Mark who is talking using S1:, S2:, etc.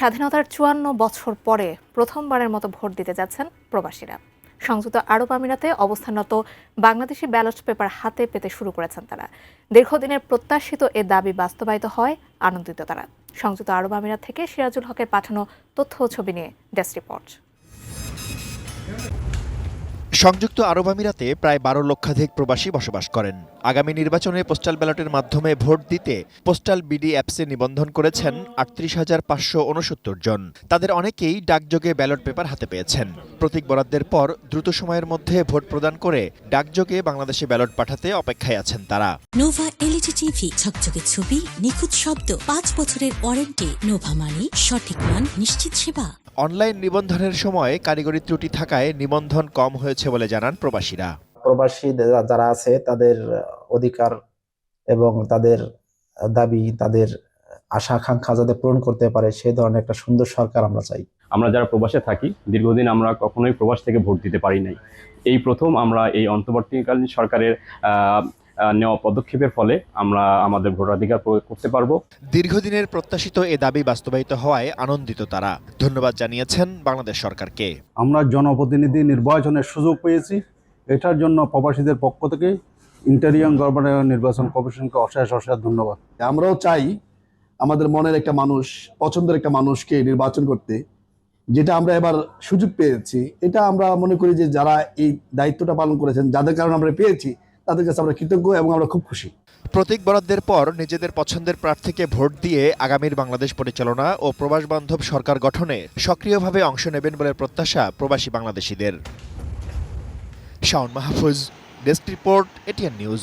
S1: স্বাধীনতার ৫৪ বছর পরে প্রথমবারের মতো ভোট দিতে যাচ্ছেন প্রবাসীরা। সংযুক্ত আরব আমিরাতে অবস্থানরত বাংলাদেশি ব্যালট পেপার হাতে পেতে শুরু করেছেন তারা। দীর্ঘদিনের প্রত্যাশিত এ দাবি বাস্তবায়িত হয় আনন্দিত তারা। সংযুক্ত আরব আমিরাত থেকে সিরাজুল হকের পাঠানো তথ্য ও ছবি নিয়ে ডেস্ক রিপোর্ট।
S2: সংযুক্ত আরব আমিরাতে প্রায় ১২ লক্ষাধিক প্রবাসী বসবাস করেন। আগামী নির্বাচনে পোস্টাল ব্যালটের মাধ্যমে ভোট দিতে পোস্টাল বিডি অ্যাপসে নিবন্ধন করেছেন ৩৮,৫৬৯ জন। তাদের অনেকেই ডাকযোগে ব্যালট পেপার হাতে পেয়েছেন। প্রতীক বরাদ্দের পর দ্রুত সময়ের মধ্যে ভোট প্রদান করে ডাকযোগে বাংলাদেশে ব্যালট পাঠাতে অপেক্ষায় আছেন তারা।
S3: নোভা এলইডি টিভি, ঝকঝকে ছবি, নিখুঁত শব্দ, ৫ বছরের ওয়ারেন্টি। নোভা মানি, সঠিক মান, নিশ্চিত সেবা।
S2: অনলাইন নিবন্ধনের সময় কারিগরি ত্রুটি থাকায় নিবন্ধন কম হয়েছে বলে জানান প্রবাসীরা।
S4: প্রবাসী যারা আছে তাদের অধিকার এবং তাদের দাবি, তাদের আশা আকাঙ্ক্ষা যাতে পূরণ করতে পারে সেই ধরনের একটা সুন্দর সরকার আমরা চাই।
S5: আমরা যারা প্রবাসে থাকি, দীর্ঘদিন আমরা কখনোই প্রবাস থেকে ভোট দিতে পারি নাই। এই প্রথম আমরা এই অন্তর্বর্তীকালীন সরকারের নেওয়া পদক্ষেপের ফলে আমরা আমাদের ভোটাধিকার প্রয়োগ করতে পারবো।
S2: দীর্ঘদিনের প্রত্যাশিত এ দাবি বাস্তবায়িত হওয়ায় আনন্দিত তারা। ধন্যবাদ জানিয়েছেন বাংলাদেশ সরকারকে।
S6: আমরা জনপ্রতিনিধি নির্বাচনের সুযোগ পেয়েছি, এটার জন্য প্রবাসীদের পক্ষ থেকে ইন্টারিয়াম গভর্নমেন্ট নির্বাচন কমিশনকে অশেষ ধন্যবাদ।
S7: আমরাও চাই আমাদের মনের একটা মানুষ, পছন্দের একটা মানুষকে নির্বাচন করতে, যেটা আমরা এবার সুযোগ পেয়েছি। এটা আমরা মনে করি যে যারা এই দায়িত্বটা পালন করেছেন, যাদের কারণে আমরা পেয়েছি, তাদের কাছে আমরা কৃতজ্ঞ এবং আমরা খুব খুশি।
S2: প্রতীক বরাদ্দের পর নিজেদের পছন্দের প্রার্থীকে ভোট দিয়ে আগামীর বাংলাদেশ পরিচালনা ও প্রবাস বান্ধব সরকার গঠনে সক্রিয়ভাবে অংশ নেবেন বলে প্রত্যাশা প্রবাসী বাংলাদেশিদের। Shaon Mahfuz, desk report, ATN news.